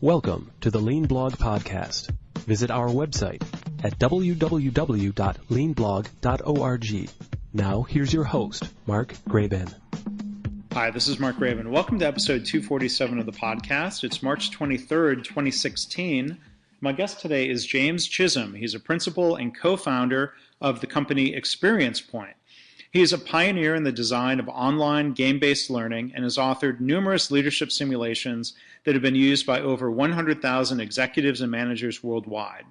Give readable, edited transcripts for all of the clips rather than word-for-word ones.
Welcome to the Lean Blog Podcast. Visit our website at www.leanblog.org. Now, here's your host, Mark Graban. Hi, this is Mark Graban. Welcome to episode 247 of the podcast. It's March 23rd, 2016. My guest today is James Chisholm. He's a principal and co-founder of the company ExperiencePoint. He is a pioneer in the design of online game-based learning and has authored numerous leadership simulations that have been used by over 100,000 executives and managers worldwide.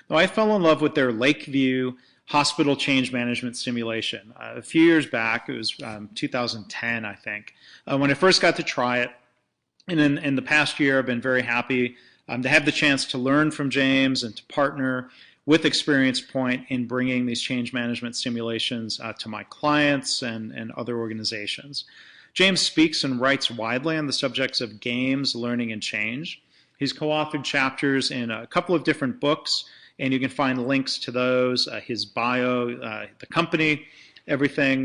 Now, I fell in love with their Lakeview hospital change management simulation. A few years back, it was 2010, I think, when I first got to try it. And in the past year, I've been very happy to have the chance to learn from James and to partner with ExperiencePoint in bringing these change management simulations to my clients and other organizations. James speaks and writes widely on the subjects of games, learning, and change. He's co-authored chapters in a couple of different books, and you can find links to those, his bio, the company, everything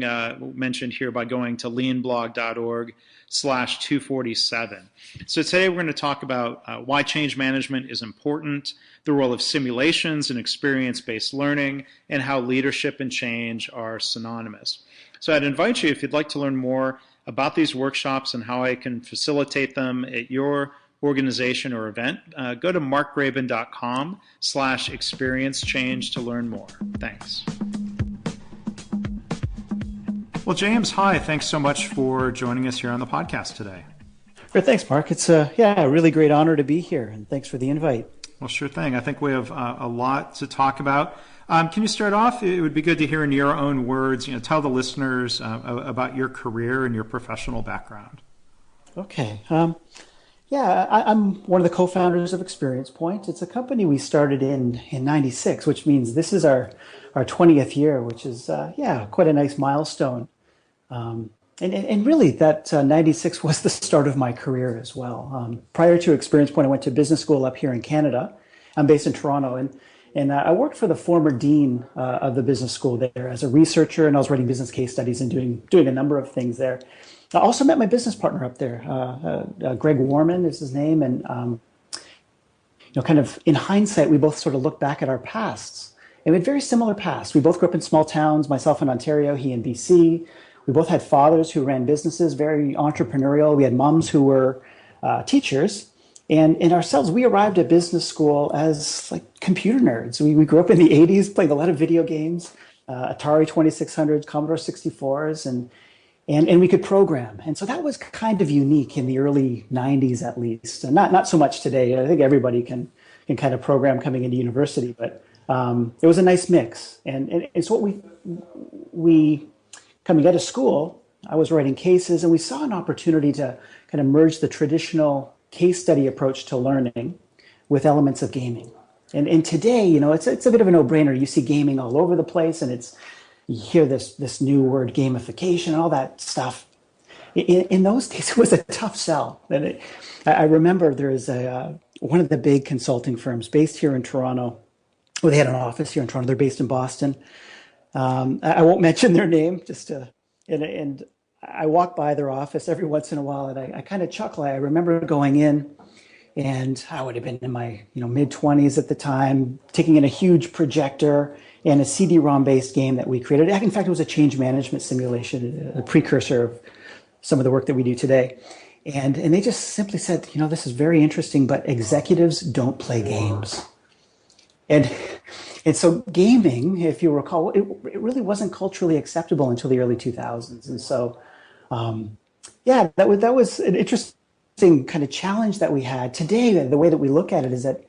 mentioned here by going to leanblog.org/247. So today we're going to talk about why change management is important, the role of simulations in experience-based learning, and how leadership and change are synonymous. So I'd invite you, if you'd like to learn more about these workshops and how I can facilitate them at your organization or event, go to markgraban.com/experiencechange to learn more. Thanks. Well, James, hi. Thanks so much for joining us here on the podcast today. Great, thanks, Mark. It's a really great honor to be here, and thanks for the invite. Well, sure thing. I think we have a lot to talk about. Can you start off? It would be good to hear in your own words, tell the listeners about your career and your professional background. Okay. I'm one of the co-founders of ExperiencePoint. It's a company we started in 96, which means this is our 20th year, which is, quite a nice milestone. And really that 96 was the start of my career as well. Prior to ExperiencePoint, I went to business school up here in Canada. I'm based in Toronto, and I worked for the former dean of the business school there as a researcher, and I was writing business case studies and doing a number of things there. I also met my business partner up there. Greg Warman is his name, and kind of in hindsight, we both sort of look back at our pasts, and we had very similar pasts. We both grew up in small towns. Myself in Ontario, he in BC. We both had fathers who ran businesses, very entrepreneurial. We had moms who were teachers. And ourselves, we arrived at business school as like computer nerds. We grew up in the 80s, playing a lot of video games, Atari 2600s, Commodore 64s, and we could program. And so that was kind of unique in the early 90s, at least. And not so much today. I think everybody can kind of program coming into university, but it was a nice mix. And so what we coming out of school, I was writing cases, and we saw an opportunity to kind of merge the traditional case study approach to learning with elements of gaming. And today, it's a bit of a no-brainer. You see gaming all over the place, and you hear this new word, gamification, and all that stuff. In those days, it was a tough sell. And I remember there is one of the big consulting firms based here in Toronto. Well, they had an office here in Toronto. They're based in Boston. I won't mention their name, and I walk by their office every once in a while, and I kind of chuckle. I remember going in, and I would have been in my mid-20s at the time, taking in a huge projector and a CD-ROM based game that we created. In fact, it was a change management simulation, a precursor of some of the work that we do today. And they just simply said, this is very interesting, but executives don't play games. And so gaming, if you recall, it really wasn't culturally acceptable until the early 2000s. And so, that was an interesting kind of challenge that we had. Today, the way that we look at it is that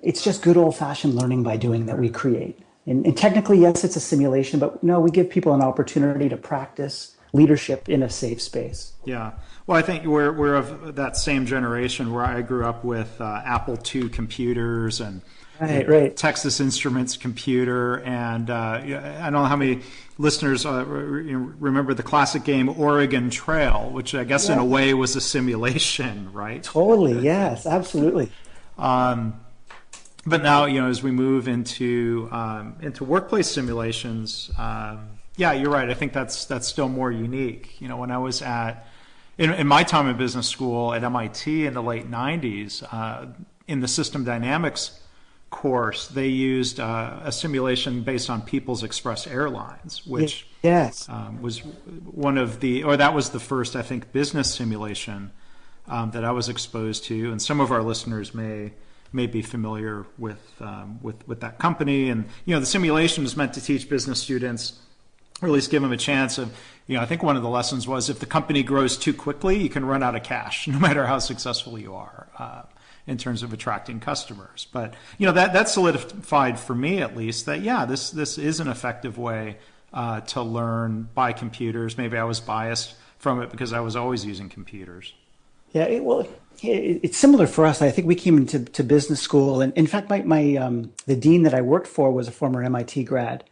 it's just good old-fashioned learning by doing that we create. And technically, yes, it's a simulation, but no, we give people an opportunity to practice leadership in a safe space. Yeah. Well, I think we're of that same generation where I grew up with Apple II computers and Right. Texas Instruments computer, and I don't know how many listeners remember the classic game Oregon Trail, which I guess in a way was a simulation, right? Totally, yes, absolutely. But now, as we move into workplace simulations, you're right. I think that's still more unique. When I was at in my time in business school at MIT in the late 90s, in the system dynamics course, they used a simulation based on People's Express Airlines, which yes. was one of the, or that was the first, I think, business simulation that I was exposed to, and some of our listeners may be familiar with that company. And the simulation is meant to teach business students, or at least give them a chance of, I think one of the lessons was if the company grows too quickly, you can run out of cash, no matter how successful you are in terms of attracting customers. But that solidified for me at least that this is an effective way to learn by computers. Maybe I was biased from it because I was always using computers. Yeah, it's similar for us. I think we came into business school, and in fact, the dean that I worked for was a former MIT grad,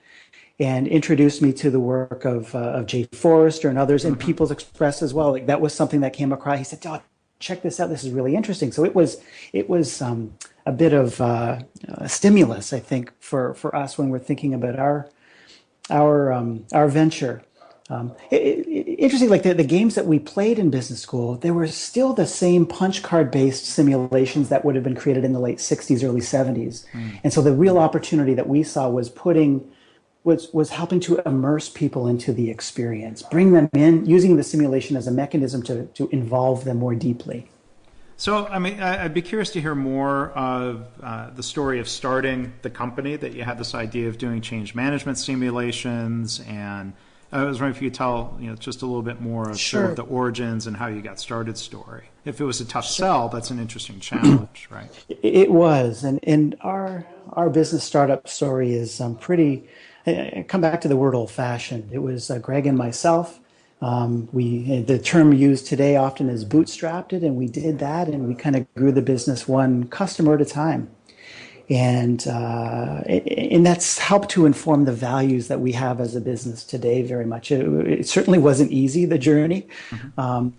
and introduced me to the work of Jay Forrester and others, and People's Express as well. Like that was something that came across. He said, "Oh, check this out. This is really interesting." So it was a bit of a stimulus, I think, for us when we're thinking about our venture. Interesting, like the games that we played in business school, they were still the same punch card based simulations that would have been created in the late 60s, early 70s. And so the real opportunity that we saw was was helping to immerse people into the experience, bring them in, using the simulation as a mechanism to involve them more deeply. So, I mean, I'd be curious to hear more of the story of starting the company, that you had this idea of doing change management simulations, and I was wondering if you could tell just a little bit more of, sort of the origins and how you got started story. If it was a tough sell, that's an interesting challenge, right? It was, and our business startup story is pretty. I come back to the word old-fashioned. It was Greg and myself. The term used today often is bootstrapped it, and we did that, and we kind of grew the business one customer at a time. And that's helped to inform the values that we have as a business today very much. It certainly wasn't easy, the journey. And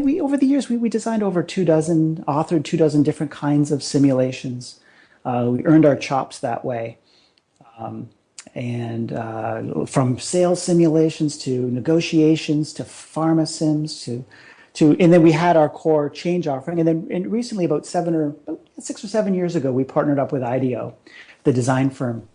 we, over the years, we designed over 24, authored 24 different kinds of simulations. We earned our chops that way. And from sales simulations to negotiations to pharma sims and then we had our core change offering. And then recently, about 6 or 7 years ago, we partnered up with IDEO, the design firm,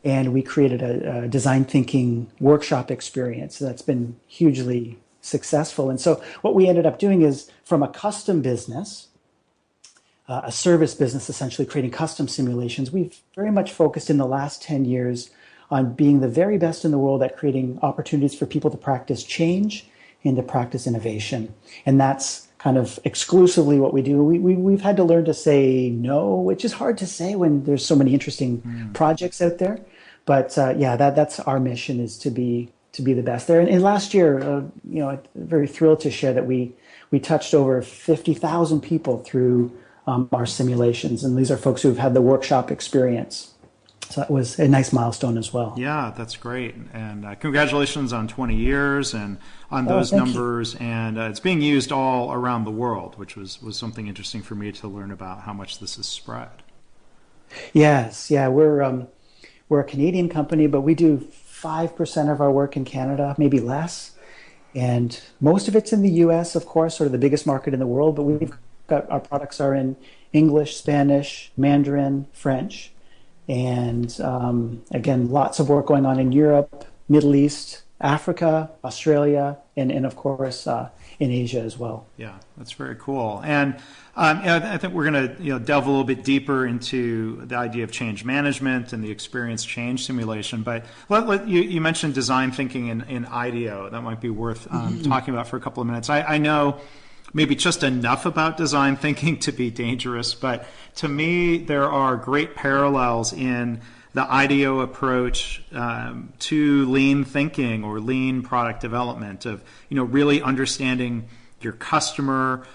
and we created a design thinking workshop experience that's been hugely successful. And so what we ended up doing is, from a custom business, a service business, essentially creating custom simulations, we've very much focused in the last 10 years on being the very best in the world at creating opportunities for people to practice change and to practice innovation. And that's kind of exclusively what we do. We've had to learn to say no, which is hard to say when there's so many interesting projects out there. But that's our mission, is to be the best there. And last year, I'm very thrilled to share that we touched over 50,000 people through our simulations. And these are folks who've had the workshop experience. So that was a nice milestone as well. Yeah, that's great. And congratulations on 20 years and on those numbers. You. And it's being used all around the world, which was something interesting for me to learn about how much this is spread. Yes, yeah, we're a Canadian company, but we do 5% of our work in Canada, maybe less. And most of it's in the U.S., of course, sort of the biggest market in the world. But we've got, our products are in English, Spanish, Mandarin, French. And again, lots of work going on in Europe, Middle East, Africa, Australia, and of course in Asia as well. Yeah, that's very cool. And I think we're going to delve a little bit deeper into the idea of change management and the experience change simulation. But you mentioned design thinking in IDEO. That might be worth talking about for a couple of minutes. I know maybe just enough about design thinking to be dangerous, but to me there are great parallels in the IDEO approach to lean thinking or lean product development, of really understanding your customer,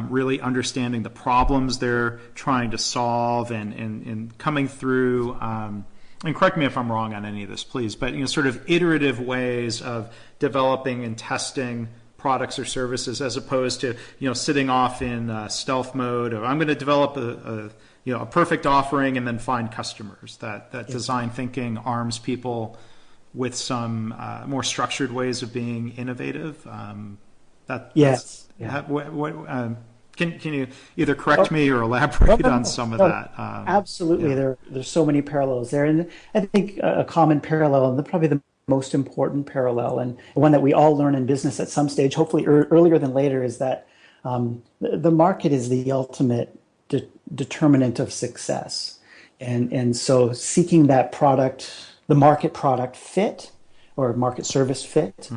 really understanding the problems they're trying to solve, and coming through and correct me if I'm wrong on any of this, please, but sort of iterative ways of developing and testing products or services, as opposed to sitting off in stealth mode, or I'm going to develop a perfect offering and then find customers. That design thinking arms people with some more structured ways of being innovative. That's Yes. Yeah. Can you either correct me or elaborate on some of that? Absolutely. Yeah. There's so many parallels there. And I think a common parallel, and probably the most important parallel, and one that we all learn in business at some stage, hopefully earlier than later, is that the market is the ultimate determinant of success. And so seeking that product, the market product fit or market service fit,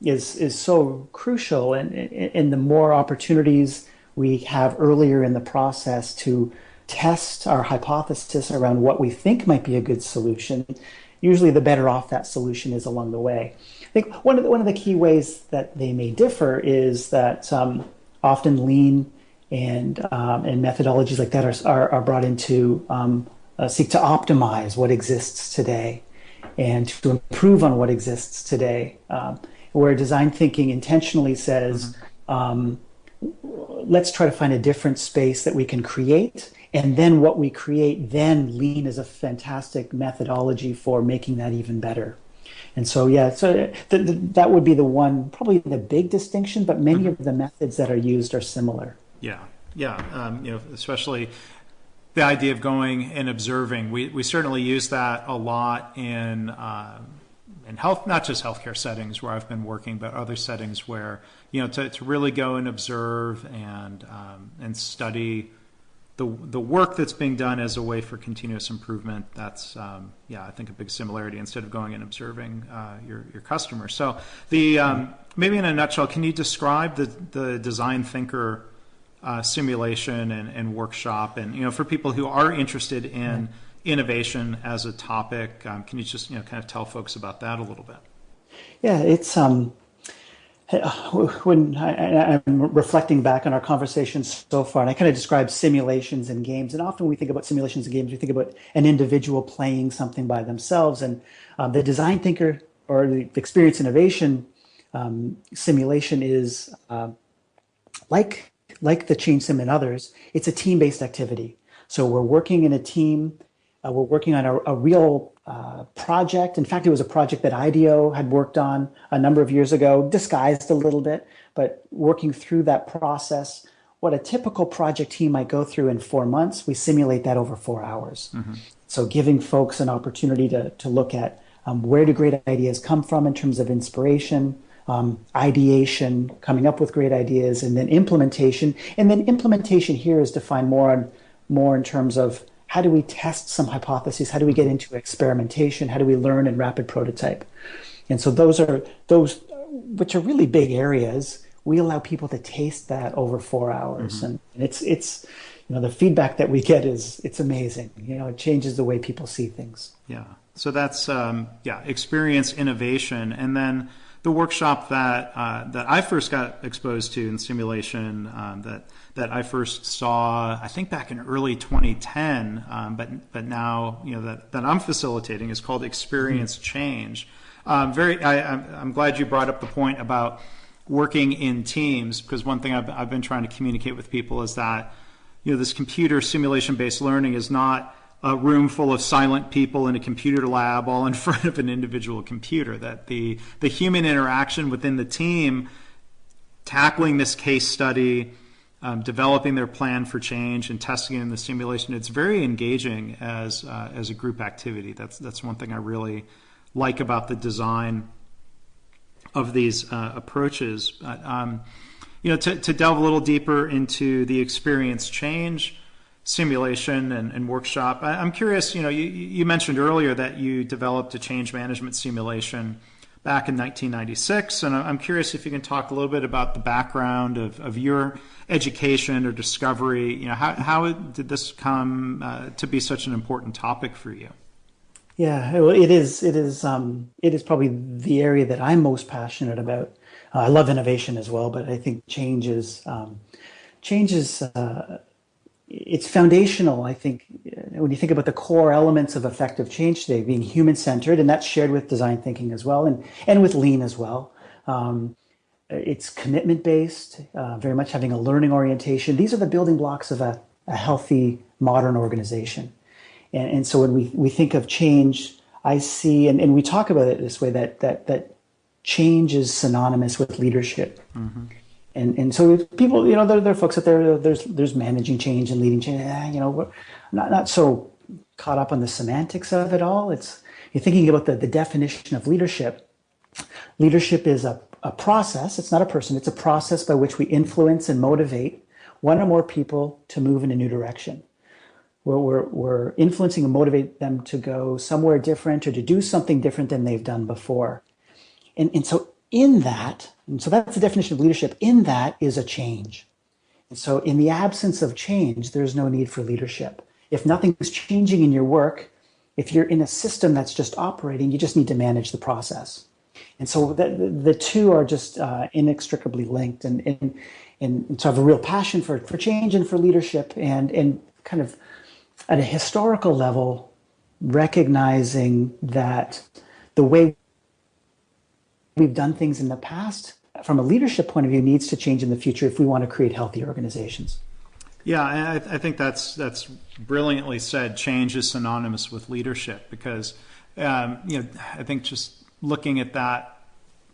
is so crucial. And the more opportunities we have earlier in the process to test our hypothesis around what we think might be a good solution, usually the better off that solution is along the way. I think one of the key ways that they may differ is that often lean and methodologies like that are brought in to seek to optimize what exists today and to improve on what exists today, where design thinking intentionally says, let's try to find a different space that we can create, and then what we create, then lean is a fantastic methodology for making that even better. And so, yeah, so that would be the one, probably the big distinction, but many of the methods that are used are similar. Yeah, yeah. Especially the idea of going and observing. We certainly use that a lot in health, not just healthcare settings where I've been working, but other settings where to really go and observe and study the work that's being done as a way for continuous improvement. That's I think a big similarity instead of going and observing your customer. So maybe in a nutshell, can you describe the design thinker simulation and workshop, and for people who are interested in innovation as a topic, can you just kind of tell folks about that a little bit? Yeah, it's when I'm reflecting back on our conversations so far, and I kind of describe simulations and games, and often we think about simulations and games, we think about an individual playing something by themselves, and the design thinker or the experience innovation simulation is like the Change Sim and others, it's a team-based activity. So we're working in a team. We're working on a real project. In fact, it was a project that IDEO had worked on a number of years ago, disguised a little bit, but working through that process, what a typical project team might go through in 4 months, we simulate that over 4 hours. So giving folks an opportunity to look at where do great ideas come from in terms of inspiration, ideation, coming up with great ideas, and then implementation. And then implementation here is defined more in terms of how do we test some hypotheses? How do we get into experimentation? How do we learn and rapid prototype? And so those which are really big areas. We allow people to taste that over 4 hours, and it's the feedback that we get it's amazing. It changes the way people see things. Yeah. So that's experience innovation, and then the workshop that I first got exposed to in simulation that I first saw, I think back in early 2010, but now that I'm facilitating is called Experience Change. I'm glad you brought up the point about working in teams, because one thing I've been trying to communicate with people is that this computer simulation-based learning is not a room full of silent people in a computer lab all in front of an individual computer, that the human interaction within the team tackling this case study, developing their plan for change and testing it in the simulation, it's very engaging as a group activity. That's one thing I really like about the design of these approaches. But, to delve a little deeper into the experience change simulation and workshop, I'm curious, you mentioned earlier that you developed a change management simulation back in 1996, and I'm curious if you can talk a little bit about the background of your education or discovery. How did this come to be such an important topic for you? Yeah, well, it is probably the area that I'm most passionate about. I love innovation as well, but I think change is it's foundational. I think when you think about the core elements of effective change today, being human-centered, and that's shared with design thinking as well, and with lean as well. It's commitment-based, very much having a learning orientation. These are the building blocks of a healthy modern organization. And so when we think of change, I see, and we talk about it this way, that change is synonymous with leadership. Mm-hmm. And so people, there are folks out there, there's managing change and leading change. We're not so caught up on the semantics of it all. You're thinking about the definition of leadership. Leadership is a process. It's not a person. It's a process by which we influence and motivate one or more people to move in a new direction. We're influencing and motivate them to go somewhere different or to do something different than they've done before. And so that's the definition of leadership. In that is a change. And so in the absence of change, there's no need for leadership. If nothing's changing in your work, if you're in a system that's just operating, you just need to manage the process. And so the two are just inextricably linked. And so I have a real passion for change and for leadership, and kind of at a historical level, recognizing that the way we've done things in the past, from a leadership point of view, needs to change in the future if we want to create healthy organizations. Yeah, I think that's brilliantly said. Change is synonymous with leadership, because I think just looking at that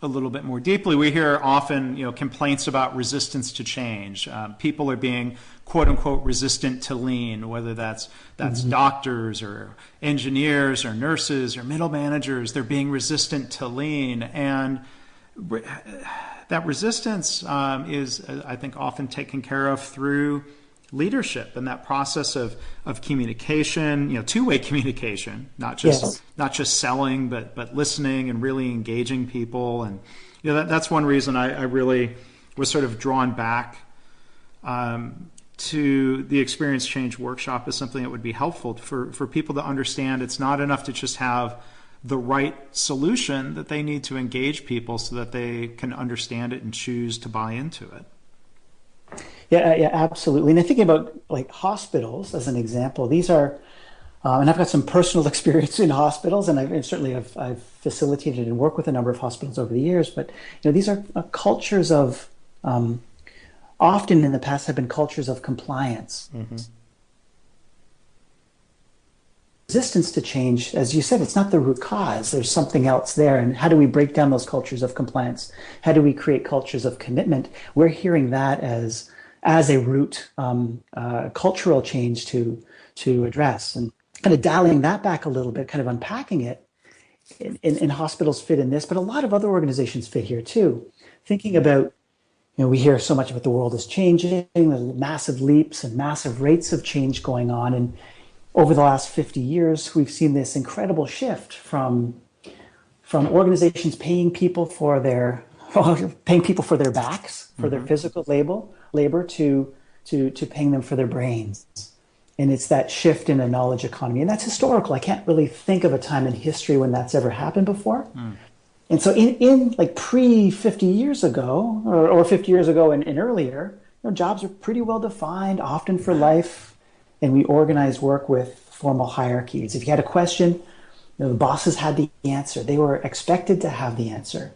a little bit more deeply, we hear often complaints about resistance to change. People are being quote unquote resistant to lean, whether that's mm-hmm. doctors or engineers or nurses or middle managers. They're being resistant to lean, and that resistance is, I think, often taken care of through leadership and that process of communication, two-way communication, not just selling, but listening and really engaging people. And that's one reason I really was sort of drawn back to the Experience Change workshop as something that would be helpful for people to understand. It's not enough to just have the right solution, that they need to engage people so that they can understand it and choose to buy into it. Yeah, absolutely. And I think about like hospitals as an example. These are, and I've got some personal experience in hospitals, and I've facilitated and worked with a number of hospitals over the years. But these are cultures of, often in the past have been cultures of compliance. Mm-hmm. Resistance to change, as you said, it's not the root cause. There's something else there. And how do we break down those cultures of compliance? How do we create cultures of commitment? We're hearing that as a root cultural change to address, and kind of dialing that back a little bit, kind of unpacking it. In hospitals fit in this, but a lot of other organizations fit here too. Thinking about, we hear so much about the world is changing, the massive leaps and massive rates of change going on, and over the last 50 years, we've seen this incredible shift from organizations paying people for their backs, for their physical labor to paying them for their brains. And it's that shift in a knowledge economy. And that's historical. I can't really think of a time in history when that's ever happened before. Mm. And so in like pre 50 years ago, or 50 years ago and earlier, jobs are pretty well defined, often for life. And we organized work with formal hierarchies. If you had a question, the bosses had the answer. They were expected to have the answer.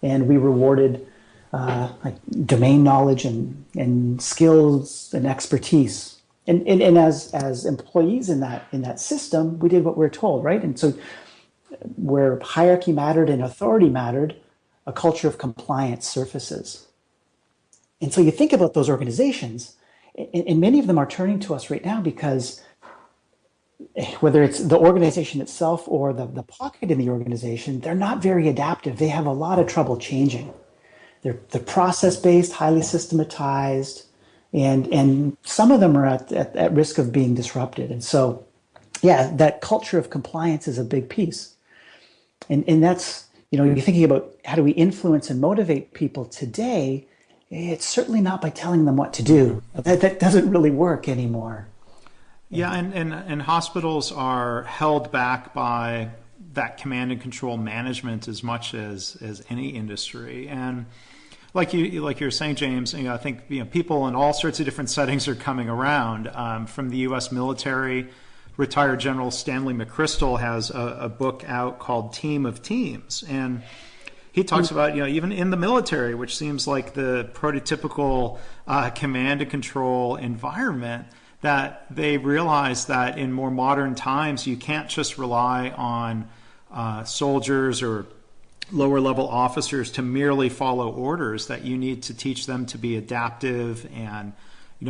And we rewarded like domain knowledge and skills and expertise. And as employees in that system, we did what we were told, right? And so where hierarchy mattered and authority mattered, a culture of compliance surfaces. And so you think about those organizations, and many of them are turning to us right now because whether it's the organization itself or the pocket in the organization, they're not very adaptive. They have a lot of trouble changing. They're process-based, highly systematized, and some of them are at risk of being disrupted. And so, that culture of compliance is a big piece. And that's, you're thinking about how do we influence and motivate people today. It's certainly not by telling them what to do. That doesn't really work anymore. Yeah, and hospitals are held back by that command and control management as much as any industry. And like you're saying, James, I think people in all sorts of different settings are coming around. From the U.S. military, retired General Stanley McChrystal has a book out called Team of Teams, and he talks about, even in the military, which seems like the prototypical command and control environment, that they realize that in more modern times, you can't just rely on soldiers or lower level officers to merely follow orders, that you need to teach them to be adaptive and,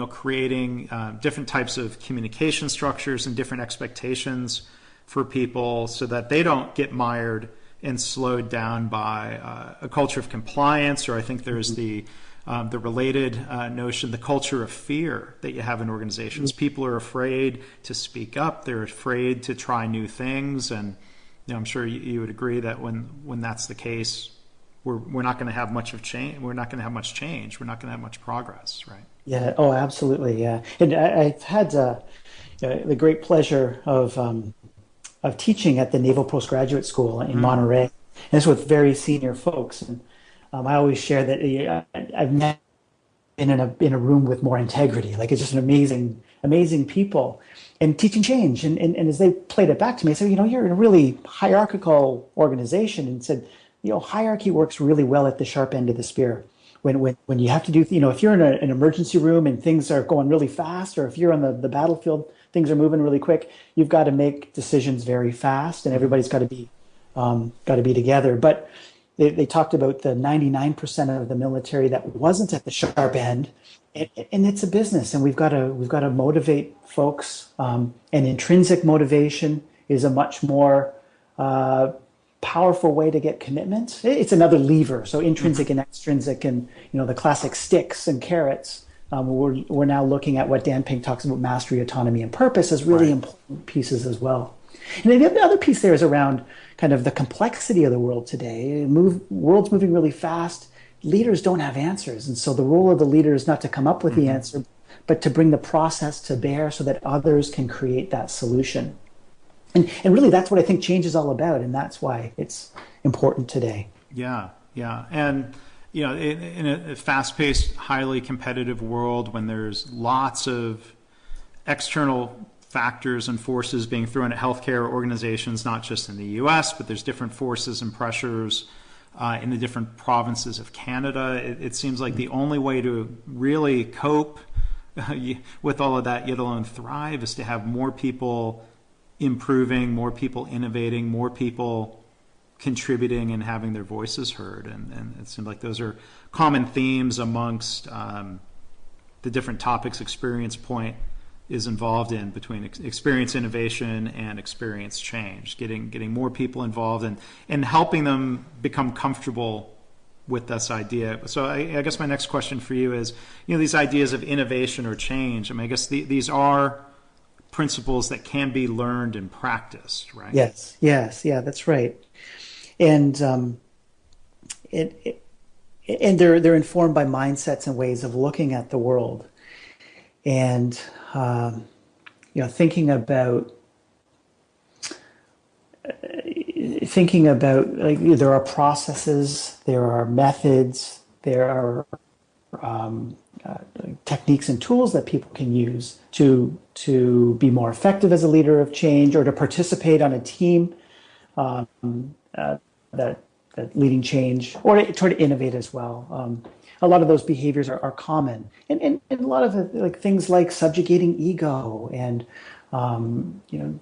creating different types of communication structures and different expectations for people so that they don't get mired and slowed down by a culture of compliance, or I think there's the related notion, the culture of fear that you have in organizations. People are afraid to speak up. They're afraid to try new things. And I'm sure you would agree that when that's the case, we're not going to have much of change. We're not going to have much change. We're not going to have much progress, right? Yeah. Oh, absolutely. Yeah. And I've had the great pleasure of teaching at the Naval Postgraduate School in Monterey, and this with very senior folks. And I always share that I've never been in a room with more integrity. Like, it's just an amazing people, and teaching change. And as they played it back to me, I said, you're in a really hierarchical organization, and said, hierarchy works really well at the sharp end of the spear. When you have to do, if you're in an emergency room and things are going really fast, or if you're on the battlefield, things are moving really quick, you've got to make decisions very fast, and everybody's got to be together. But they talked about the 99% of the military that wasn't at the sharp end, and it's a business, and we've got to motivate folks. And intrinsic motivation is a much more powerful way to get commitment. It's another lever. So intrinsic and extrinsic, and the classic sticks and carrots. We're now looking at what Dan Pink talks about, mastery, autonomy, and purpose, as really important pieces as well. And then the other piece there is around kind of the complexity of the world today. World's moving really fast. Leaders don't have answers. And so the role of the leader is not to come up with the answer, but to bring the process to bear so that others can create that solution. And really, that's what I think change is all about. And that's why it's important today. Yeah. And, in a fast-paced, highly competitive world, when there's lots of external factors and forces being thrown at healthcare organizations, not just in the U.S., but there's different forces and pressures in the different provinces of Canada. It seems like the only way to really cope with all of that, yet alone thrive, is to have more people improving, more people innovating, more people contributing and having their voices heard. And it seems like those are common themes amongst the different topics ExperiencePoint is involved in, between experience innovation and experience change, getting more people involved and helping them become comfortable with this idea. So I guess my next question for you is, these ideas of innovation or change, I guess these are principles that can be learned and practiced, right? Yes, yeah, that's right. And and they're informed by mindsets and ways of looking at the world, and thinking about like, there are processes, there are methods, there are techniques and tools that people can use to be more effective as a leader of change, or to participate on a team that leading change, or to try to innovate as well. A lot of those behaviors are common, and a lot of it, like things like subjugating ego, and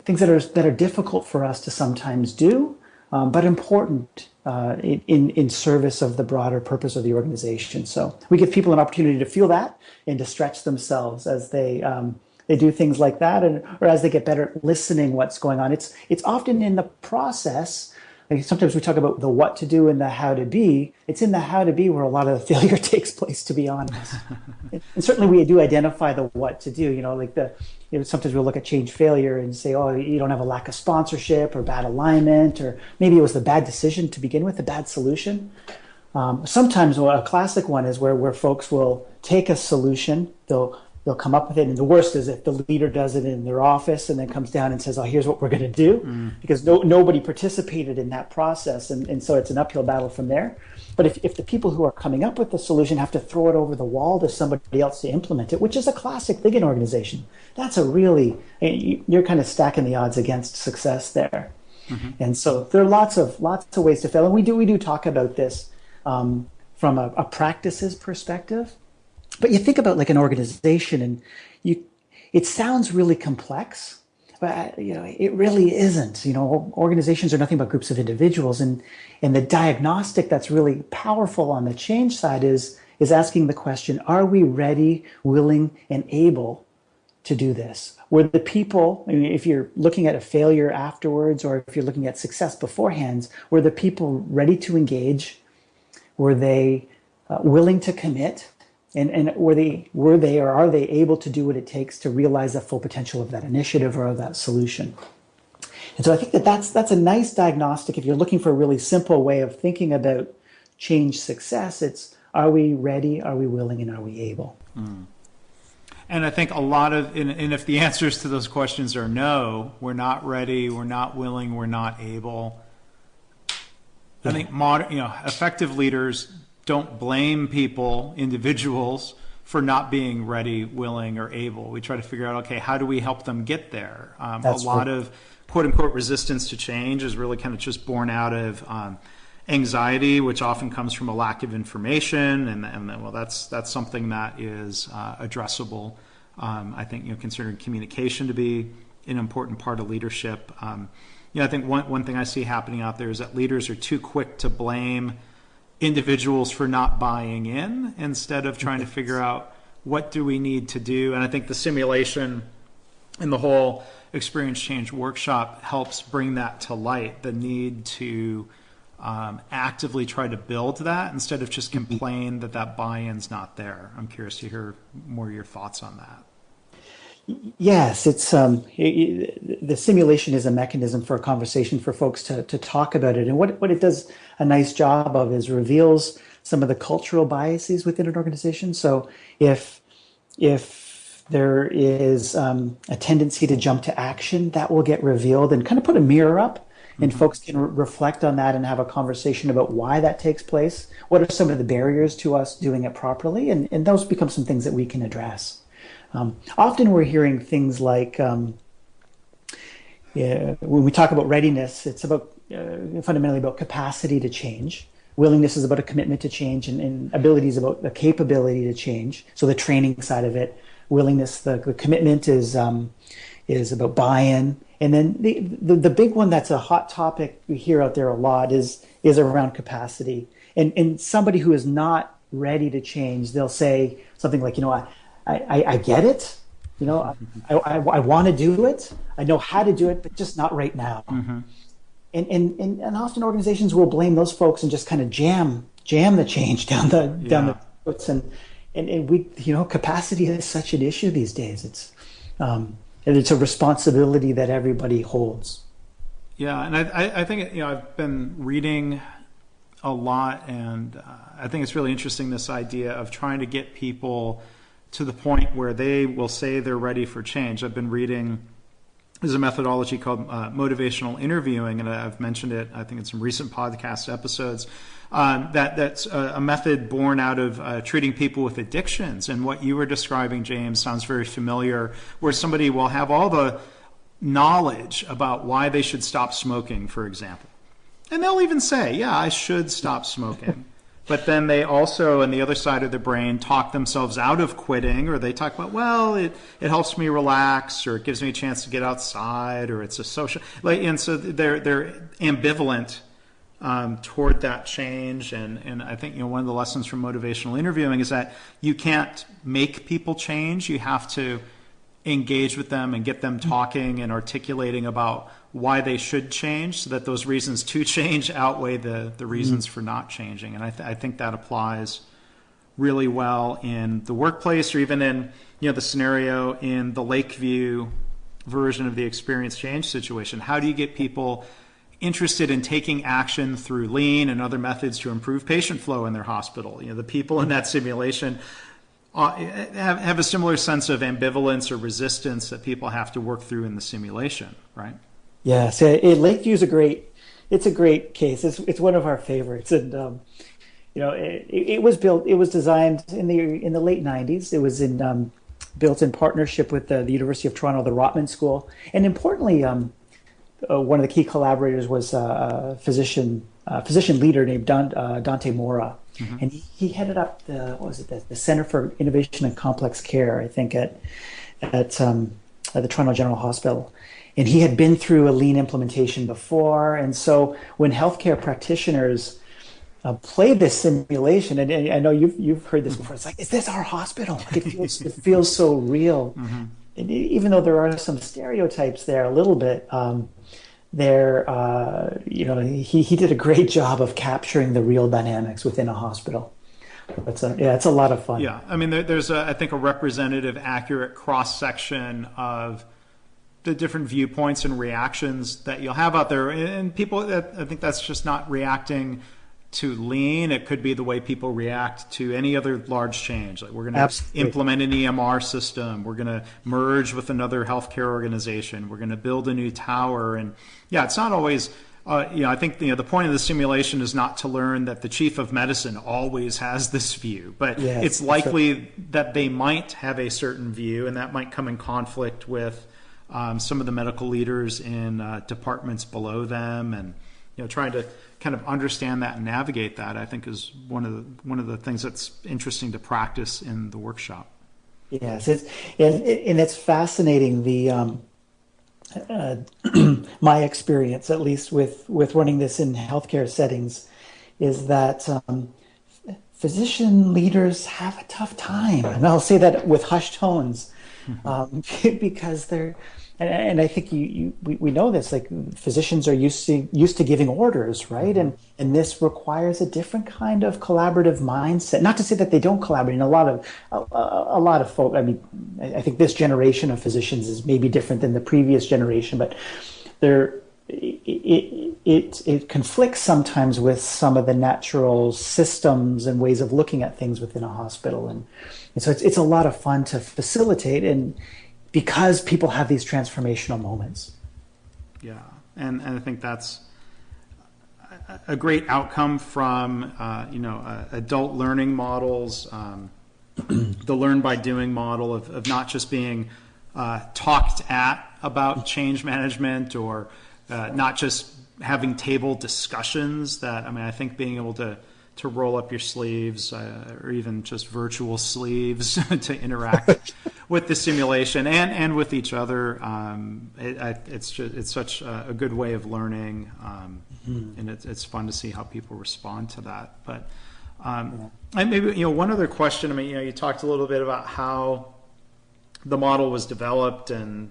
things that are difficult for us to sometimes do, but important in service of the broader purpose of the organization. So we give people an opportunity to feel that and to stretch themselves as they do things like that, or as they get better at listening what's going on. It's often in the process. Like, sometimes we talk about the what to do and the how to be. It's in the how to be where a lot of the failure takes place, to be honest. And certainly we do identify the what to do. Sometimes we'll look at change failure and say, oh, you don't have a lack of sponsorship or bad alignment, or maybe it was the bad decision to begin with, the bad solution. Sometimes a classic one is where folks will take a solution, they'll come up with it, and the worst is if the leader does it in their office and then comes down and says, oh, here's what we're going to do, because nobody participated in that process, and so it's an uphill battle from there. But if the people who are coming up with the solution have to throw it over the wall to somebody else to implement it, which is a classic thing in organization, that's you're kind of stacking the odds against success there. And so there are lots of ways to fail, and we do talk about this from a practices perspective. But you think about like an organization, and it sounds really complex, but it really isn't. Organizations are nothing but groups of individuals, and the diagnostic that's really powerful on the change side is asking the question: are we ready, willing, and able to do this? Were the people, if you're looking at a failure afterwards, or if you're looking at success beforehand, were the people ready to engage? Were they willing to commit? And were they or are they able to do what it takes to realize the full potential of that initiative or of that solution? And so I think that's a nice diagnostic. If you're looking for a really simple way of thinking about change success, it's: are we ready, are we willing, and are we able? Mm. And I think a lot of, and if the answers to those questions are no, we're not ready, we're not willing, we're not able, I think effective leaders don't blame people, individuals, for not being ready, willing, or able. We try to figure out, okay, how do we help them get there? A lot of quote-unquote resistance to change is really kind of just born out of anxiety, which often comes from a lack of information, and well, that's something that is addressable. I think considering communication to be an important part of leadership. I think one thing I see happening out there is that leaders are too quick to blame individuals for not buying in instead of trying to figure out what do we need to do. And I think the simulation and the whole experience change workshop helps bring that to light, the need to actively try to build that instead of just complain that buy-in's not there. I'm curious to hear more of your thoughts on that. Yes, it's the simulation is a mechanism for a conversation for folks to talk about it. And what it does a nice job of is reveals some of the cultural biases within an organization. So if there is a tendency to jump to action, that will get revealed and kind of put a mirror up, and folks can reflect on that and have a conversation about why that takes place. What are some of the barriers to us doing it properly? And those become some things that we can address. Often we're hearing things like, when we talk about readiness, it's about fundamentally about capacity to change. Willingness is about a commitment to change, and ability is about the capability to change. So the training side of it, willingness, the commitment is about buy-in. And then the big one that's a hot topic we hear out there a lot is around capacity. And somebody who is not ready to change, they'll say something like, I get it, I want to do it, I know how to do it, but just not right now. Mm-hmm. And often organizations will blame those folks and just kind of jam the change down the throats. And we, capacity is such an issue these days. It's a responsibility that everybody holds. Yeah, and I think I've been reading a lot, and I think it's really interesting, this idea of trying to get people to the point where they will say they're ready for change. I've been reading, there's a methodology called motivational interviewing, and I've mentioned it, I think, in some recent podcast episodes. That's a method born out of treating people with addictions. And what you were describing, James, sounds very familiar, where somebody will have all the knowledge about why they should stop smoking, for example. And they'll even say, yeah, I should stop smoking. But then they also, on the other side of the brain, talk themselves out of quitting, or they talk about, well, it helps me relax, or it gives me a chance to get outside, or it's a social, and so they're ambivalent toward that change. And I think one of the lessons from motivational interviewing is that you can't make people change. You have to engage with them and get them talking and articulating about why they should change, so that those reasons to change outweigh the reasons for not changing. And I think that applies really well in the workplace, or even in the scenario in the Lakeview version of the experience change situation. How do you get people interested in taking action through lean and other methods to improve patient flow in their hospital? The people in that simulation have a similar sense of ambivalence or resistance that people have to work through in the simulation, right? Yes, Lakeview is a great case. It's one of our favorites, and it was designed in the late '90s. It was built in partnership with the University of Toronto, the Rotman School, and importantly, one of the key collaborators was a physician leader named Dante Mora, mm-hmm. and he headed up the Center for Innovation and Complex Care, I think, at at the Toronto General Hospital. And he had been through a lean implementation before. And so when healthcare practitioners play this simulation, and I know you've heard this before, it's like, is this our hospital? It feels so real. Mm-hmm. And even though there are some stereotypes there a little bit, he did a great job of capturing the real dynamics within a hospital. It's a lot of fun. Yeah, I mean, there's I think a representative, accurate cross section of the different viewpoints and reactions that you'll have out there, and people. I think that's just not reacting to lean. It could be the way people react to any other large change. Like, we're going to implement an EMR system. We're going to merge with another healthcare organization. We're going to build a new tower. And yeah, it's not always, I think the point of the simulation is not to learn that the chief of medicine always has this view, but it's likely that they might have a certain view, and that might come in conflict with some of the medical leaders in departments below them, and trying to kind of understand that and navigate that, I think, is one of the things that's interesting to practice in the workshop. Yes, it's fascinating. The my experience, at least with running this in healthcare settings, is that physician leaders have a tough time, and I'll say that with hushed tones, because they're. And I think we know this, like, physicians are used to giving orders, right? And this requires a different kind of collaborative mindset. Not to say that they don't collaborate. And a lot of folk. I mean, I think this generation of physicians is maybe different than the previous generation, but it conflicts sometimes with some of the natural systems and ways of looking at things within a hospital, and so it's a lot of fun to facilitate, and because people have these transformational moments. Yeah, and I think that's a great outcome from adult learning models, the learn by doing model of not just being talked at about change management, or not just having table discussions. That, I mean, I think being able to roll up your sleeves, or even just virtual sleeves to interact with the simulation and with each other. It's such a good way of learning, and it's fun to see how people respond to that. But and maybe one other question. I mean, you talked a little bit about how the model was developed, and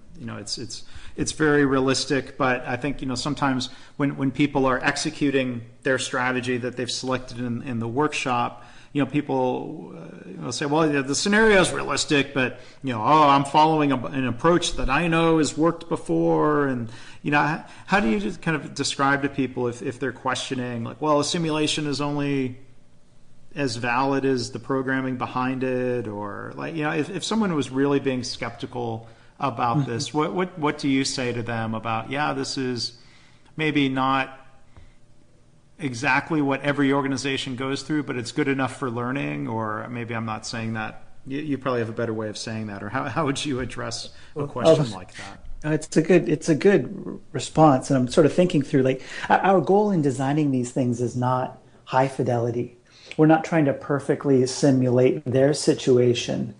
it's very realistic. But I think sometimes when people are executing their strategy that they've selected in the workshop, people say, well, the scenario is realistic, but I'm following an approach that I know has worked before. And how do you just kind of describe to people if they're questioning, like, well, a simulation is only as valid as the programming behind it, or like, if someone was really being skeptical about this, what do you say to them about, this is maybe not exactly what every organization goes through, but it's good enough for learning? Or maybe I'm not saying that. You probably have a better way of saying that. Or how would you address a question like that? It's a good response, and I'm sort of thinking through, like, our goal in designing these things is not high fidelity. We're not trying to perfectly simulate their situation.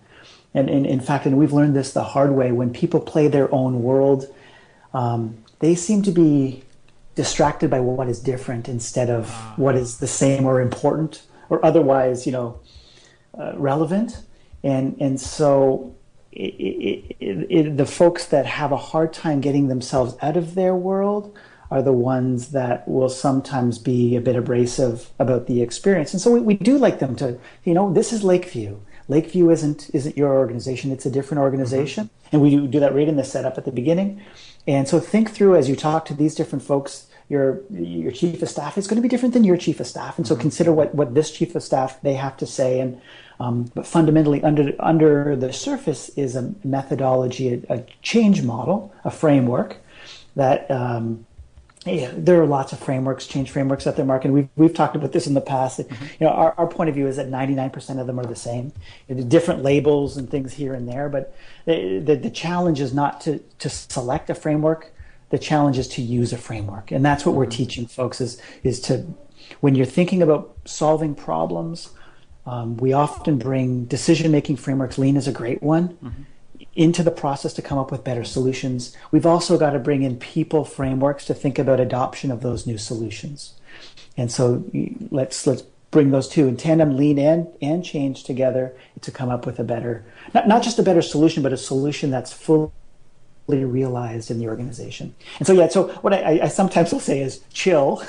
And in fact, and we've learned this the hard way, when people play their own world, they seem to be distracted by what is different instead of what is the same or important or otherwise, relevant. And so the folks that have a hard time getting themselves out of their world are the ones that will sometimes be a bit abrasive about the experience. And so we do like them to, this is Lakeview. Lakeview isn't your organization, it's a different organization. And we do that right in the setup at the beginning. And so think through, as you talk to these different folks, your chief of staff is going to be different than your chief of staff. And so consider what this chief of staff, they have to say. And but fundamentally, under the surface is a methodology, a change model, a framework that there are lots of frameworks, change frameworks out there, Mark, and we've talked about this in the past. Our point of view is that 99% of them are the same. Different labels and things here and there, but the challenge is not to select a framework. The challenge is to use a framework, and that's what we're teaching folks is to, when you're thinking about solving problems, we often bring decision-making frameworks. Lean is a great one. into the process to come up with better solutions. We've also got to bring in people frameworks to think about adoption of those new solutions. And so let's bring those two in tandem, lean and change together to come up with a better, not just a better solution, but a solution that's fully realized in the organization. And so what I sometimes will say is chill.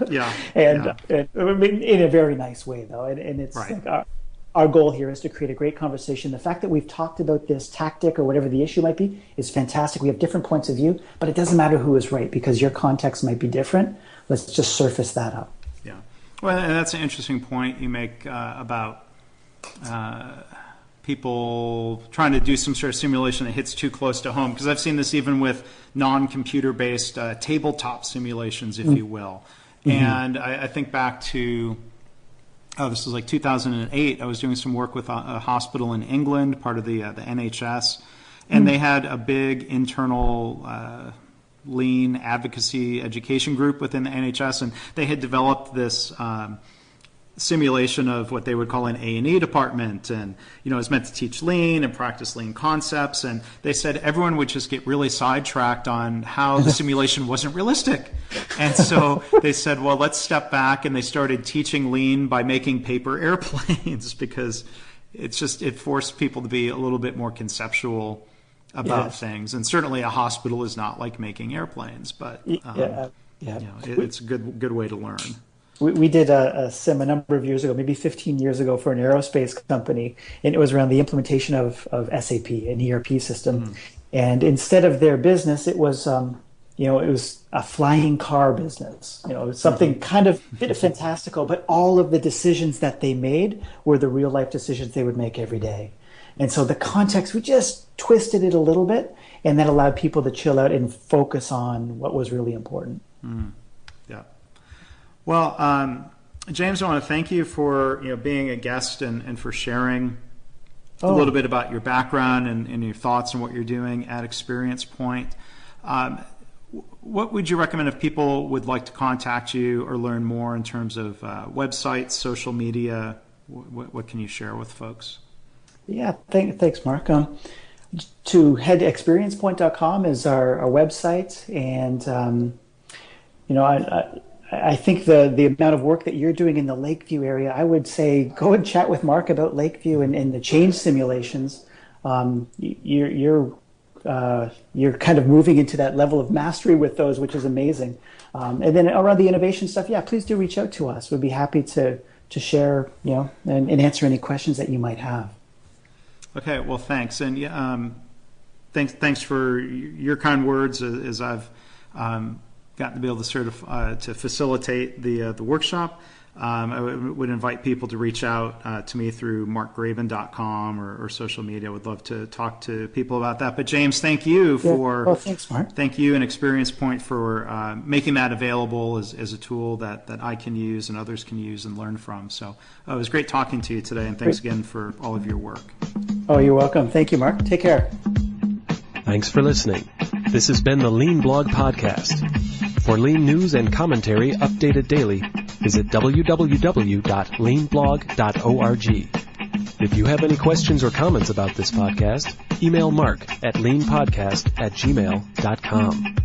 Yeah. and in a very nice way, though. And it's right. like our goal here is to create a great conversation. The fact that we've talked about this tactic or whatever the issue might be is fantastic. We have different points of view, but it doesn't matter who is right because your context might be different. Let's just surface that up. Yeah. Well, and that's an interesting point you make about people trying to do some sort of simulation that hits too close to home. Because I've seen this even with non-computer-based tabletop simulations, if you will. Mm-hmm. And I think back to... this was like 2008. I was doing some work with a hospital in England, part of the NHS, and they had a big internal lean advocacy education group within the NHS, and they had developed this simulation of what they would call an A&E department, and it was meant to teach lean and practice lean concepts, and they said everyone would just get really sidetracked on how the simulation wasn't realistic. And so they said, well, let's step back, and they started teaching lean by making paper airplanes because it forced people to be a little bit more conceptual about things. And certainly a hospital is not like making airplanes, but it's a good way to learn. We did a sim a number of years ago, maybe 15 years ago, for an aerospace company, and it was around the implementation of SAP, an ERP system. Mm. And instead of their business, it was it was a flying car business. It was something kind of a bit fantastical, but all of the decisions that they made were the real life decisions they would make every day. And so the context, we just twisted it a little bit, and that allowed people to chill out and focus on what was really important. Mm. Yeah. Well, James, I want to thank you for being a guest and for sharing a little bit about your background and your thoughts on what you're doing at ExperiencePoint. What would you recommend if people would like to contact you or learn more in terms of websites, social media? What can you share with folks? Yeah, thanks, Mark. To head to experiencepoint.com is our website, and I think the amount of work that you're doing in the Lakeview area, I would say go and chat with Mark about Lakeview and the change simulations. You're kind of moving into that level of mastery with those, which is amazing. And then around the innovation stuff, please do reach out to us. We'd be happy to share, and answer any questions that you might have. Okay, well, thanks, and thanks for your kind words as I've gotten to be able to facilitate the workshop. I would invite people to reach out to me through markgraven.com or social media. I would love to talk to people about that. But James, thank you for thanks, Mark. Thank you and ExperiencePoint for making that available as a tool that I can use and others can use and learn from. So it was great talking to you today, and thanks again for all of your work. Oh, you're welcome. Thank you, Mark. Take care. Thanks for listening. This has been the Lean Blog Podcast. For Lean news and commentary updated daily, visit www.leanblog.org. If you have any questions or comments about this podcast, email Mark at leanpodcast@gmail.com.